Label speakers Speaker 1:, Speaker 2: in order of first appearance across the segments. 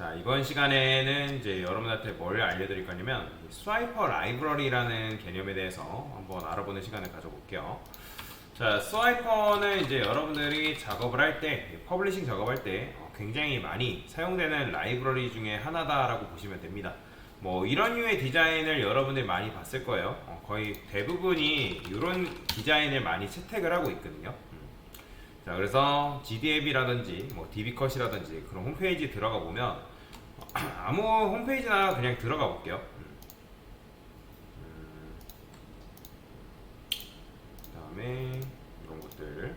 Speaker 1: 자, 이번 시간에는 이제 여러분한테 뭘 알려드릴 거냐면 스와이퍼 라이브러리라는 개념에 대해서 한번 알아보는 시간을 가져볼게요. 자, 스와이퍼는 이제 여러분들이 작업을 할 때, 퍼블리싱 작업할 때 굉장히 많이 사용되는 라이브러리 중에 하나다라고 보시면 됩니다. 뭐 이런 류의 디자인을 여러분들이 많이 봤을 거예요. 거의 대부분이 이런 디자인을 많이 채택을 하고 있거든요. 자, 그래서 GDAB라든지 뭐 DB컷이라든지 그런 홈페이지 들어가 보면 아무 홈페이지나 그냥 들어가 볼게요. 그다음에 이런 것들.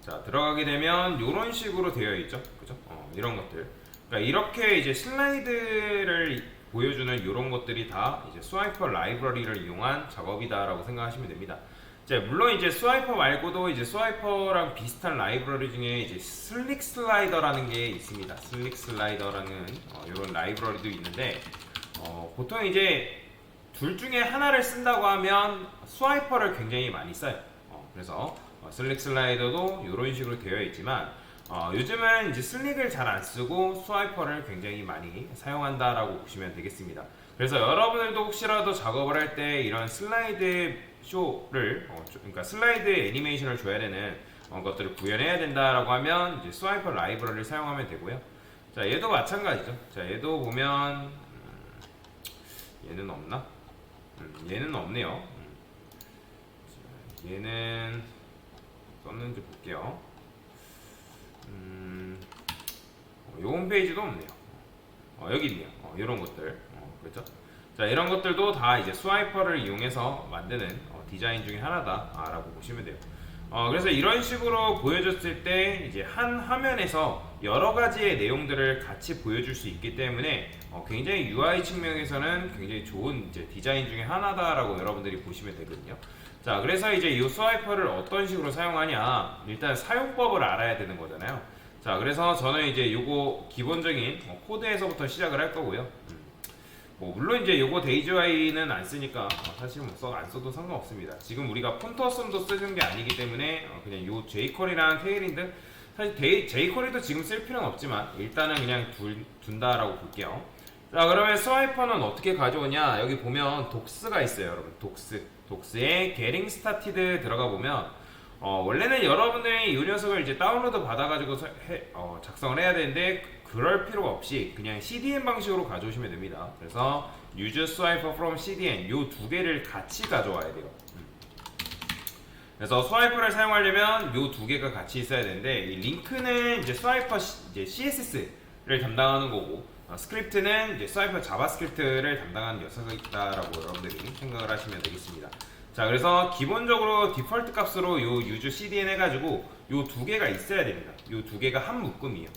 Speaker 1: 자, 들어가게 되면 이런 식으로 되어 있죠, 그죠? 이런 것들. 그러니까 이렇게 이제 슬라이드를 보여주는 이런 것들이 다 이제 스와이퍼 라이브러리를 이용한 작업이다라고 생각하시면 됩니다. 자, 물론 이제 스와이퍼 말고도 이제 스와이퍼랑 비슷한 라이브러리 중에 이제 슬릭 슬라이더라는 게 있습니다. 슬릭 슬라이더라는 이런 라이브러리도 있는데 보통 이제 둘 중에 하나를 쓴다고 하면 스와이퍼를 굉장히 많이 써요. 그래서 슬릭 슬라이더도 이런 식으로 되어 있지만 요즘은 이제 슬릭을 잘 안 쓰고 스와이퍼를 굉장히 많이 사용한다라고 보시면 되겠습니다. 그래서 여러분들도 혹시라도 작업을 할 때 이런 슬라이드 쇼를 그러니까 슬라이드 애니메이션을 줘야 되는 것들을 구현해야 된다라고 하면 이제 스와이퍼 라이브러리를 사용하면 되고요. 자, 얘도 마찬가지죠. 자, 얘도 보면 얘는 없나? 얘는 없네요. 자, 얘는 썼는지 볼게요. 이 홈페이지도 없네요. 여기 있네요. 이런 것들. 그렇죠? 자, 이런 것들도 다 이제 스와이퍼를 이용해서 만드는 디자인 중에 하나다라고 보시면 돼요. 그래서 이런 식으로 보여줬을 때 이제 한 화면에서 여러 가지의 내용들을 같이 보여줄 수 있기 때문에 굉장히 UI 측면에서는 굉장히 좋은 이제 디자인 중에 하나다라고 여러분들이 보시면 되거든요. 자, 그래서 이제 이 스와이퍼를 어떤 식으로 사용하냐, 일단 사용법을 알아야 되는 거잖아요. 자, 그래서 저는 이제 요거 기본적인 코드에서부터 시작을 할 거고요. 물론 이제 요거 데이지와이는 안 쓰니까 사실 안 써도 상관없습니다. 지금 우리가 폰터썸도 쓰는 게 아니기 때문에 그냥 요 제이컬이랑 테일인드, 사실 제이컬이도 지금 쓸 필요는 없지만 일단은 그냥 둔다라고 볼게요. 자, 그러면 스와이퍼는 어떻게 가져오냐, 여기 보면 독스가 있어요, 여러분. 독스에 Getting Started 들어가 보면 원래는 여러분들이 이 녀석을 이제 다운로드 받아가지고 작성을 해야 되는데 그럴 필요가 없이 그냥 CDN 방식으로 가져오시면 됩니다. 그래서 Use Swiper from CDN 요 두 개를 같이 가져와야 돼요. 그래서 스와이퍼를 사용하려면 요 두 개가 같이 있어야 되는데, 이 링크는 이제 스와이퍼 이제 CSS를 담당하는 거고, 스크립트는 이제 스와이퍼 자바스크립트를 담당하는 녀석이다라고 여러분들이 생각을 하시면 되겠습니다. 자, 그래서 기본적으로 디폴트 값으로 요 use cdn 해가지고 요 두 개가 있어야 됩니다. 요 두 개가 한 묶음이에요.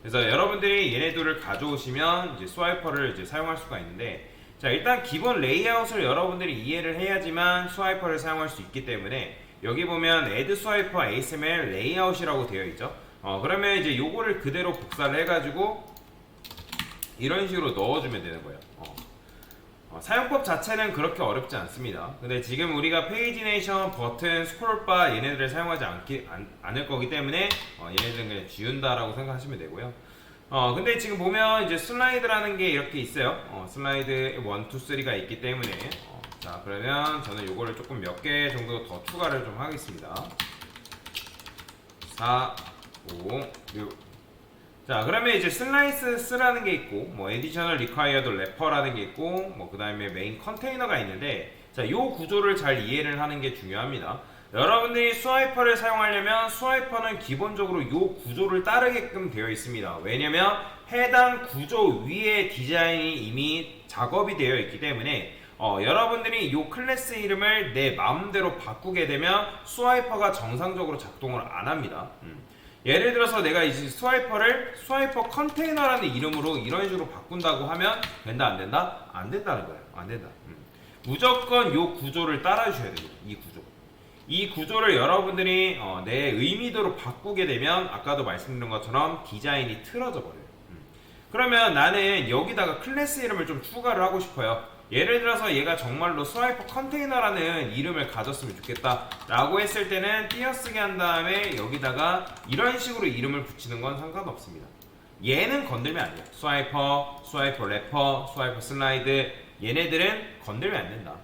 Speaker 1: 그래서 여러분들이 얘네들을 가져오시면 이제 스와이퍼를 이제 사용할 수가 있는데, 자, 일단 기본 레이아웃을 여러분들이 이해를 해야지만 스와이퍼를 사용할 수 있기 때문에 여기 보면 add swiper asml layout이라고 되어 있죠. 그러면 이제 요거를 그대로 복사를 해가지고 이런 식으로 넣어주면 되는 거예요. 사용법 자체는 그렇게 어렵지 않습니다. 근데 지금 우리가 페이지네이션, 버튼, 스크롤바 얘네들을 사용하지 않을 거기 때문에 얘네들은 그냥 지운다라고 생각하시면 되고요. 근데 지금 보면 이제 슬라이드라는 게 이렇게 있어요. 슬라이드 1, 2, 3가 있기 때문에 자, 그러면 저는 요거를 조금 몇 개 정도 더 추가를 좀 하겠습니다. 4, 5, 6. 자, 그러면 이제 슬라이스라는 게 있고, 뭐 additional required wrapper라는 게 있고, 뭐 그 다음에 메인 컨테이너가 있는데, 자, 요 구조를 잘 이해를 하는 게 중요합니다. 여러분들이 스와이퍼를 사용하려면 스와이퍼는 기본적으로 요 구조를 따르게끔 되어 있습니다. 왜냐면 해당 구조 위에 디자인이 이미 작업이 되어 있기 때문에 여러분들이 요 클래스 이름을 내 마음대로 바꾸게 되면 스와이퍼가 정상적으로 작동을 안 합니다. 예를 들어서 내가 이제 스와이퍼를 스와이퍼 컨테이너라는 이름으로 이런 식으로 바꾼다고 하면 된다, 안 된다? 안 된다는 거예요. 안 된다. 무조건 요 구조를 따라주셔야 됩니다. 이 구조를 여러분들이 내 의미대로 바꾸게 되면 아까도 말씀드린 것처럼 디자인이 틀어져 버려요. 그러면 나는 여기다가 클래스 이름을 좀 추가를 하고 싶어요. 예를 들어서 얘가 정말로 스와이퍼 컨테이너라는 이름을 가졌으면 좋겠다 라고 했을 때는 띄어쓰기 한 다음에 여기다가 이런 식으로 이름을 붙이는 건 상관없습니다. 얘는 건들면 안 돼요. 스와이퍼, 스와이퍼 래퍼, 스와이퍼 슬라이드, 얘네들은 건들면 안 된다.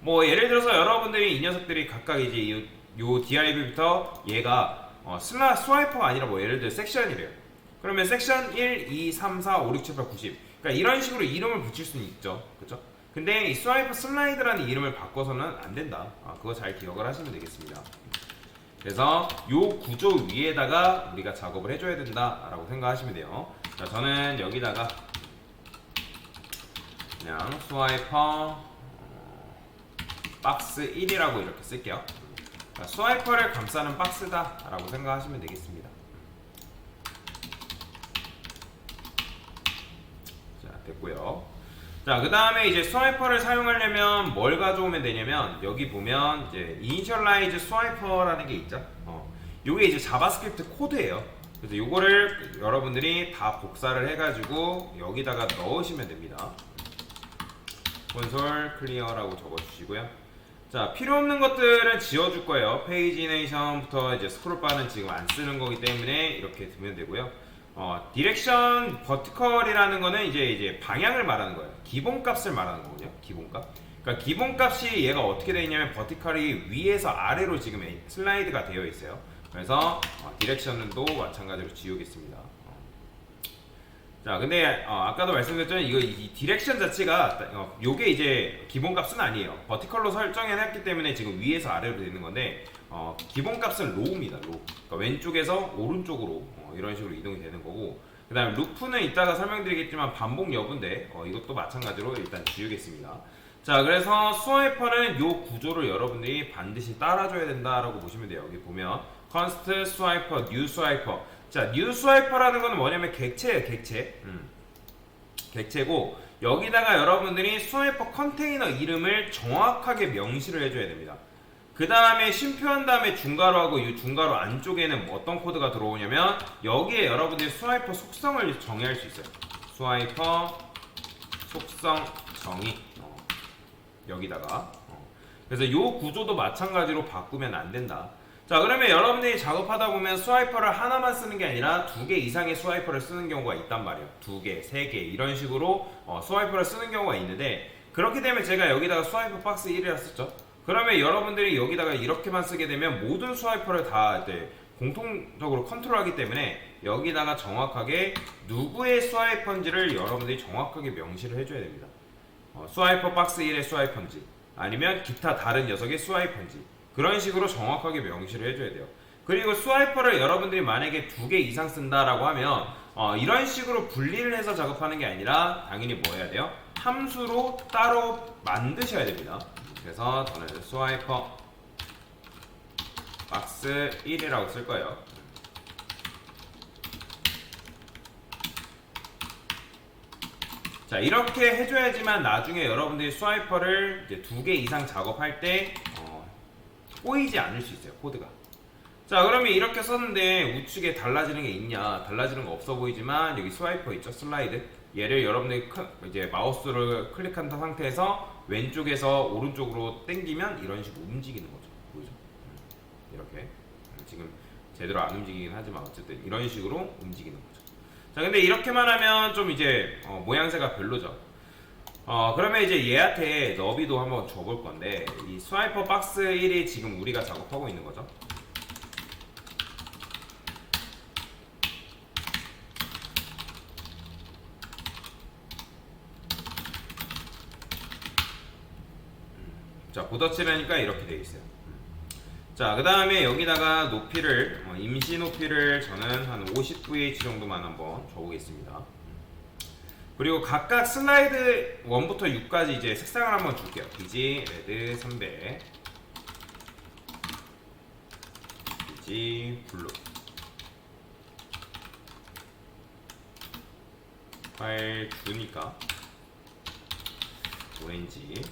Speaker 1: 뭐 예를 들어서 여러분들이 이 녀석들이 각각 이제 요 DRV부터 얘가 스와이퍼가 아니라 뭐 예를 들어 섹션이래요. 그러면 섹션 1, 2, 3, 4, 5, 6, 7, 8, 90. 그러니까 이런 식으로 이름을 붙일 수는 있죠. 그렇죠? 근데 이 스와이퍼 슬라이드라는 이름을 바꿔서는 안 된다. 그거 잘 기억을 하시면 되겠습니다. 그래서 요 구조 위에다가 우리가 작업을 해줘야 된다라고 생각하시면 돼요. 자, 저는 여기다가 그냥 스와이퍼 박스 1이라고 이렇게 쓸게요. 자, 스와이퍼를 감싸는 박스다라고 생각하시면 되겠습니다. 자, 됐고요. 자, 그 다음에 이제 스와이퍼를 사용하려면 뭘 가져오면 되냐면 여기 보면 이제 이니셜라이즈 스와이퍼라는 게 있죠. 요게 이제 자바스크립트 코드예요. 그래서 요거를 여러분들이 다 복사를 해가지고 여기다가 넣으시면 됩니다. 콘솔 클리어라고 적어주시고요. 자, 필요 없는 것들은 지워줄 거예요. 페이지네이션부터 이제 스크롤바는 지금 안 쓰는 거기 때문에 이렇게 두면 되고요. 디렉션 버티컬이라는 거는 이제 방향을 말하는 거예요. 기본값을 말하는 거거든요. 기본값. 그러니까 기본값이 얘가 어떻게 되어 있냐면 버티컬이 위에서 아래로 지금 슬라이드가 되어 있어요. 그래서 디렉션도 마찬가지로 지우겠습니다. 자, 근데 아까도 말씀드렸지만 이 디렉션 자체가 요게 이제 기본값은 아니에요. 버티컬로 설정해놨기 때문에 지금 위에서 아래로 되는 건데 기본값은 로우입니다. 로우. 그러니까 왼쪽에서 오른쪽으로 이런 식으로 이동이 되는 거고, 그 다음에 루프는 이따가 설명드리겠지만 반복 여부인데 이것도 마찬가지로 일단 지우겠습니다. 자, 그래서 스와이퍼는 요 구조를 여러분들이 반드시 따라줘야 된다라고 보시면 돼요. 여기 보면 const swiper, new swiper. 자, new swiper라는 거는 뭐냐면 객체예요. 객체고 여기다가 여러분들이 스와이퍼 컨테이너 이름을 정확하게 명시를 해줘야 됩니다. 그 다음에 쉼표한 다음에 중괄호 하고 이 중괄호 안쪽에는 어떤 코드가 들어오냐면 여기에 여러분들이 스와이퍼 속성을 정의할 수 있어요. 스와이퍼 속성 정의 여기다가 그래서 이 구조도 마찬가지로 바꾸면 안 된다. 자, 그러면 여러분들이 작업하다 보면 스와이퍼를 하나만 쓰는 게 아니라 2개 이상의 스와이퍼를 쓰는 경우가 있단 말이에요. 2개, 3개 이런 식으로 스와이퍼를 쓰는 경우가 있는데, 그렇게 되면 제가 여기다가 스와이퍼 박스 1이라 썼죠. 그러면 여러분들이 여기다가 이렇게만 쓰게 되면 모든 스와이퍼를 다 이제 공통적으로 컨트롤하기 때문에 여기다가 정확하게 누구의 스와이퍼인지를 여러분들이 정확하게 명시를 해줘야 됩니다. 스와이퍼 박스 1의 스와이퍼인지 아니면 기타 다른 녀석의 스와이퍼인지 그런 식으로 정확하게 명시를 해줘야 돼요. 그리고 스와이퍼를 여러분들이 만약에 2개 이상 쓴다라고 하면 이런 식으로 분리를 해서 작업하는 게 아니라 당연히 뭐 해야 돼요? 함수로 따로 만드셔야 됩니다. 그래서 저는 스와이퍼 박스 1이라고 쓸 거예요. 자, 이렇게 해줘야지만 나중에 여러분들이 스와이퍼를 이제 2개 이상 작업할 때 꼬이지 않을 수 있어요, 코드가. 자, 그러면 이렇게 썼는데 우측에 달라지는 게 있냐? 달라지는 거 없어 보이지만 여기 스와이퍼 있죠, 슬라이드. 얘를 여러분들이 이제 마우스를 클릭한 상태에서 왼쪽에서 오른쪽으로 당기면 이런 식으로 움직이는 거죠. 보이죠? 이렇게. 지금 제대로 안 움직이긴 하지만 어쨌든 이런 식으로 움직이는 거죠. 자, 근데 이렇게만 하면 좀 이제 모양새가 별로죠. 그러면 이제 얘한테 너비도 한번 줘볼 건데, 이 스와이퍼 박스 1이 지금 우리가 작업하고 있는 거죠. 자, 보더치라니까 이렇게 되어 있어요. 자, 그 다음에 여기다가 높이를 임시 높이를 저는 한 50VH 정도만 한번 줘보겠습니다. 그리고 각각 슬라이드 1부터 6까지 이제 색상을 한번 줄게요. 비지, 레드, 선배, 비지, 블루, 파일 주니까 오렌지,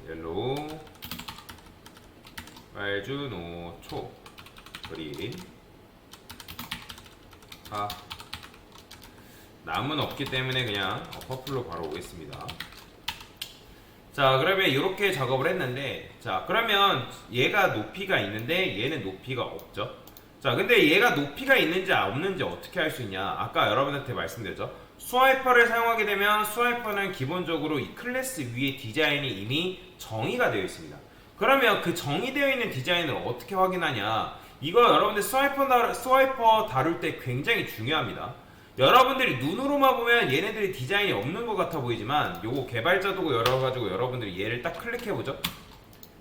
Speaker 1: 옐로우, 빨주, 노초, 그린, 남은 없기 때문에 그냥 퍼플로 바로 오겠습니다. 자, 그러면 이렇게 작업을 했는데, 자, 그러면 얘가 높이가 있는데 얘는 높이가 없죠. 자, 근데 얘가 높이가 있는지 없는지 어떻게 알 수 있냐? 아까 여러분한테 말씀드렸죠. 스와이퍼를 사용하게 되면 스와이퍼는 기본적으로 이 클래스 위에 디자인이 이미 정의가 되어 있습니다. 그러면 그 정의되어 있는 디자인을 어떻게 확인하냐? 이거 여러분들 스와이퍼 다룰 때 굉장히 중요합니다. 여러분들이 눈으로만 보면 얘네들이 디자인이 없는 것 같아 보이지만 요거 개발자 도구 열어가지고 여러분들이 얘를 딱 클릭해보죠.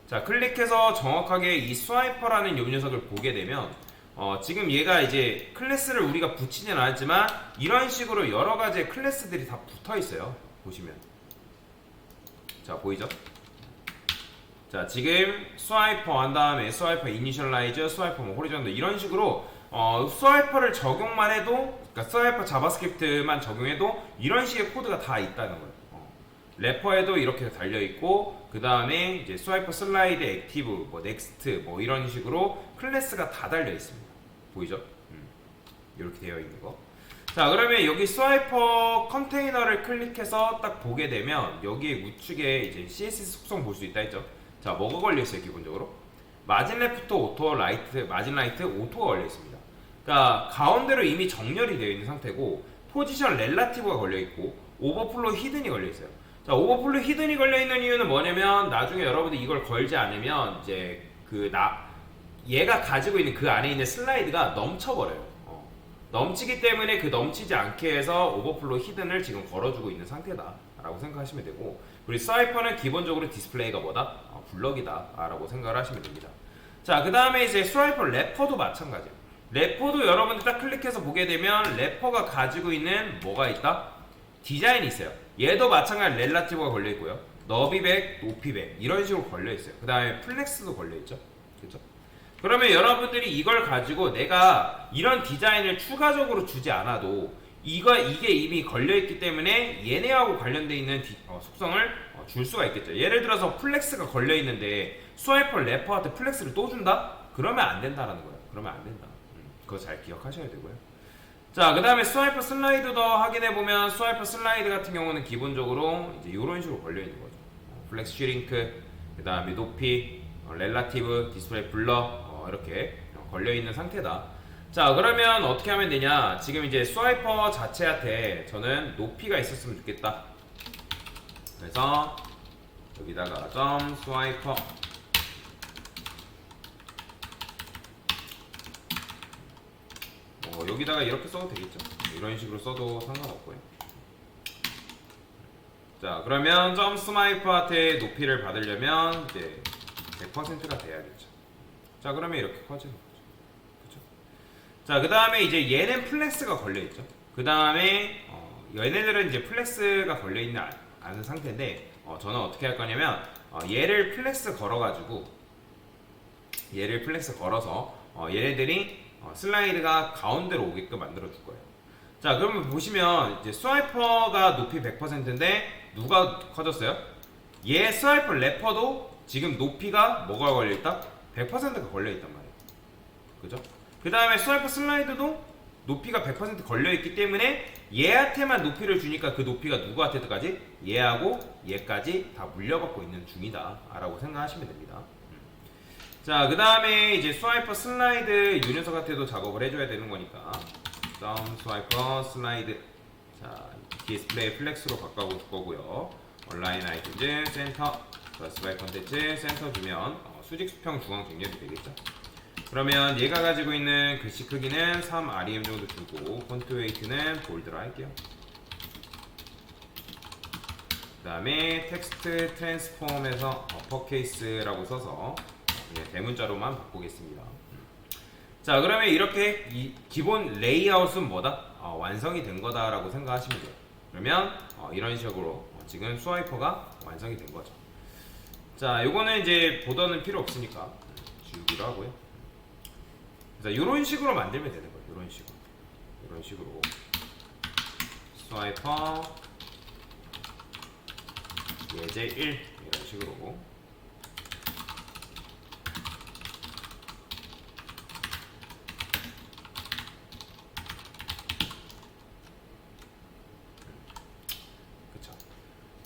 Speaker 1: 자, 클릭해서 정확하게 이 스와이퍼라는 요 녀석을 보게 되면 지금 얘가 이제 클래스를 우리가 붙이진 않았지만 이런 식으로 여러 가지의 클래스들이 다 붙어 있어요. 보시면. 자, 보이죠? 자, 지금 스와이퍼 한 다음에 스와이퍼 이니셜라이즈, 스와이퍼 뭐 호리존탈 이런 식으로 스와이퍼를 적용만 해도, 그러니까 스와이퍼 자바스크립트만 적용해도 이런 식의 코드가 다 있다는 거예요. 래퍼에도 이렇게 달려 있고, 그 다음에 이제 스와이퍼 슬라이드, 액티브, 뭐 넥스트, 뭐 이런 식으로 클래스가 다 달려 있습니다. 보이죠? 이렇게 되어 있는 거. 자, 그러면 여기 스와이퍼 컨테이너를 클릭해서 딱 보게 되면 여기에 우측에 이제 CSS 속성 볼 수 있다 했죠. 자, 뭐가 걸려 있어요, 기본적으로? 마진 레프트, 오토, 라이트, 마진 라이트, 오토가 걸려 있습니다. 그러니까 가운데로 이미 정렬이 되어 있는 상태고, 포지션 렐라티브가 걸려 있고, 오버플로 히든이 걸려 있어요. 자, 오버플로 히든이 걸려 있는 이유는 뭐냐면 나중에 여러분들이 이걸 걸지 않으면 이제 얘가 가지고 있는 그 안에 있는 슬라이드가 넘쳐버려요. 넘치기 때문에 그 넘치지 않게 해서 오버플로 히든을 지금 걸어주고 있는 상태다라고 생각하시면 되고, 그리고 스와이퍼는 기본적으로 디스플레이가 뭐다? 블럭이다라고 생각을 하시면 됩니다. 자, 그 다음에 이제 스와이퍼 래퍼도 마찬가지예요. 래퍼도 여러분들 딱 클릭해서 보게 되면 래퍼가 가지고 있는 뭐가 있다? 디자인이 있어요. 얘도 마찬가지로 렐라티브가 걸려 있고요. 너비백, 높이백 이런 식으로 걸려 있어요. 그 다음에 플렉스도 걸려 있죠. 그렇죠? 그러면 여러분들이 이걸 가지고 내가 이런 디자인을 추가적으로 주지 않아도 이게 이미 걸려있기 때문에 얘네하고 관련되어 있는 속성을 줄 수가 있겠죠. 예를 들어서 플렉스가 걸려있는데 스와이퍼 래퍼한테 플렉스를 또 준다? 그러면 안 된다라는 거예요. 그러면 안 된다. 그거 잘 기억하셔야 되고요. 자, 그 다음에 스와이퍼 슬라이드도 확인해보면 스와이퍼 슬라이드 같은 경우는 기본적으로 이제 이런 식으로 걸려있는 거죠. 플렉스 슈링크, 그 다음에 높이, 렐라티브, 디스플레이 블러 이렇게 걸려있는 상태다. 자, 그러면 어떻게 하면 되냐? 지금 이제 스와이퍼 자체한테 저는 높이가 있었으면 좋겠다. 그래서 여기다가 점 스와이퍼 여기다가 이렇게 써도 되겠죠. 이런 식으로 써도 상관없고요. 자, 그러면 점 스와이퍼한테 높이를 받으려면 이제 100%가 돼야겠죠. 자, 그러면 이렇게 커지는 거죠. 그렇죠? 자, 그 다음에 이제 얘는 플렉스가 걸려있죠. 그 다음에 얘네들은 이제 플렉스가 걸려있는 않은 상태인데 저는 어떻게 할 거냐면 얘를 플렉스 걸어가지고 얘를 플렉스 걸어서 얘네들이 슬라이드가 가운데로 오게끔 만들어 줄 거예요. 자, 그러면 보시면 이제 스와이퍼가 높이 100%인데 누가 커졌어요? 얘 스와이퍼 래퍼도 지금 높이가 뭐가 걸려있다? 100%가 걸려있단 말이에요. 그죠? 그 다음에 스와이퍼 슬라이드도 높이가 100% 걸려있기 때문에 얘한테만 높이를 주니까 그 높이가 누구한테까지? 얘하고 얘까지 다 물려받고 있는 중이다 라고 생각하시면 됩니다. 자, 그 다음에 이제 스와이퍼 슬라이드 이 녀석한테도 작업을 해줘야 되는 거니까 점 스와이퍼 슬라이드, 자, 디스플레이 플렉스로 바꿔볼 거고요. 온라인 아이템즈 센터 스바이 컨텐츠 센터 주면 수직 수평 중앙 정렬이 되겠죠. 그러면 얘가 가지고 있는 글씨 크기는 3rem 정도 주고 폰트 웨이트는 볼드로 할게요. 그 다음에 텍스트 트랜스폼에서 어퍼케이스라고 써서 대문자로만 바꾸겠습니다. 자, 그러면 이렇게 이 기본 레이아웃은 뭐다? 완성이 된 거다라고 생각하시면 돼요. 그러면 이런 식으로 지금 스와이퍼가 완성이 된 거죠. 자, 요거는 이제 보더는 필요 없으니까 지우기로 하고요. 그래서 이런 식으로 만들면 되는 거예요. 이런 식으로 스와이퍼 예제 1 이런 식으로.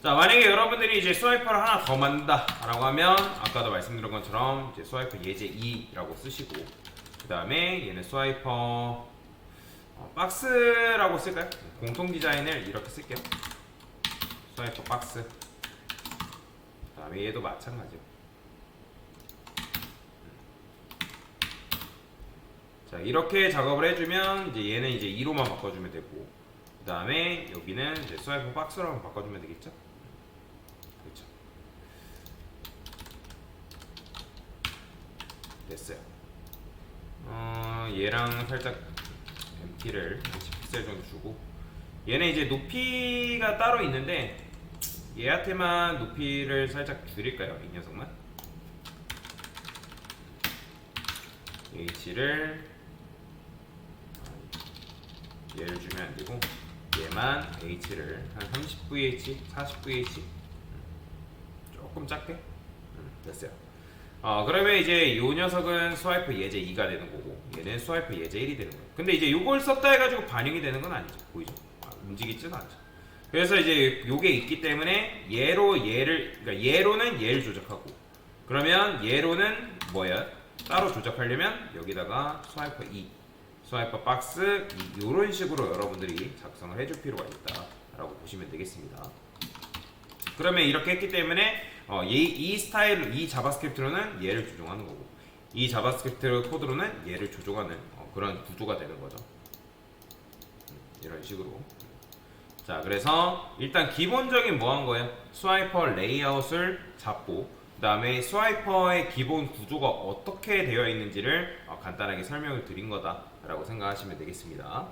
Speaker 1: 자, 만약에 여러분들이 이제 스와이퍼를 하나 더 만든다라고 하면 아까도 말씀드린 것처럼 이제 스와이퍼 예제 2라고 쓰시고 그 다음에 얘는 스와이퍼 박스라고 쓸까요? 공통 디자인을 이렇게 쓸게요. 스와이퍼 박스. 그 다음에 얘도 마찬가지고. 자, 이렇게 작업을 해주면 이제 얘는 이제 2로만 바꿔주면 되고 그 다음에 여기는 이제 스와이퍼 박스로 바꿔주면 되겠죠? 그렇죠. 됐어요. 얘랑 살짝 MT를 10픽셀 정도 주고 얘는 이제 높이가 따로 있는데 얘한테만 높이를 살짝 줄일까요? 이 녀석만 H를 얘를 주면 안 되고 얘만 H를 한 30VH, 40VH 조금 작게 됐어요. 그러면 이제 요 녀석은 스와이퍼 예제 2가 되는 거고 얘는 스와이퍼 예제 1이 되는 거예요. 근데 이제 요걸 썼다 해가지고 반영이 되는 건 아니죠. 보이죠? 움직이지는 않죠. 그래서 이제 요게 있기 때문에 그러니까 얘로는 얘를 조작하고 그러면 얘로는 뭐야? 따로 조작하려면 여기다가 스와이퍼 2, 스와이퍼 박스 이런 식으로 여러분들이 작성을 해줄 필요가 있다라고 보시면 되겠습니다. 그러면 이렇게 했기 때문에 이 스타일로 이 자바스크립트로는 얘를 조종하는 거고 이 자바스크립트 코드로는 얘를 조종하는 그런 구조가 되는 거죠. 이런 식으로. 자, 그래서 일단 기본적인 뭐 한 거예요? 스와이퍼 레이아웃을 잡고 그 다음에 스와이퍼의 기본 구조가 어떻게 되어 있는지를 간단하게 설명을 드린 거다라고 생각하시면 되겠습니다.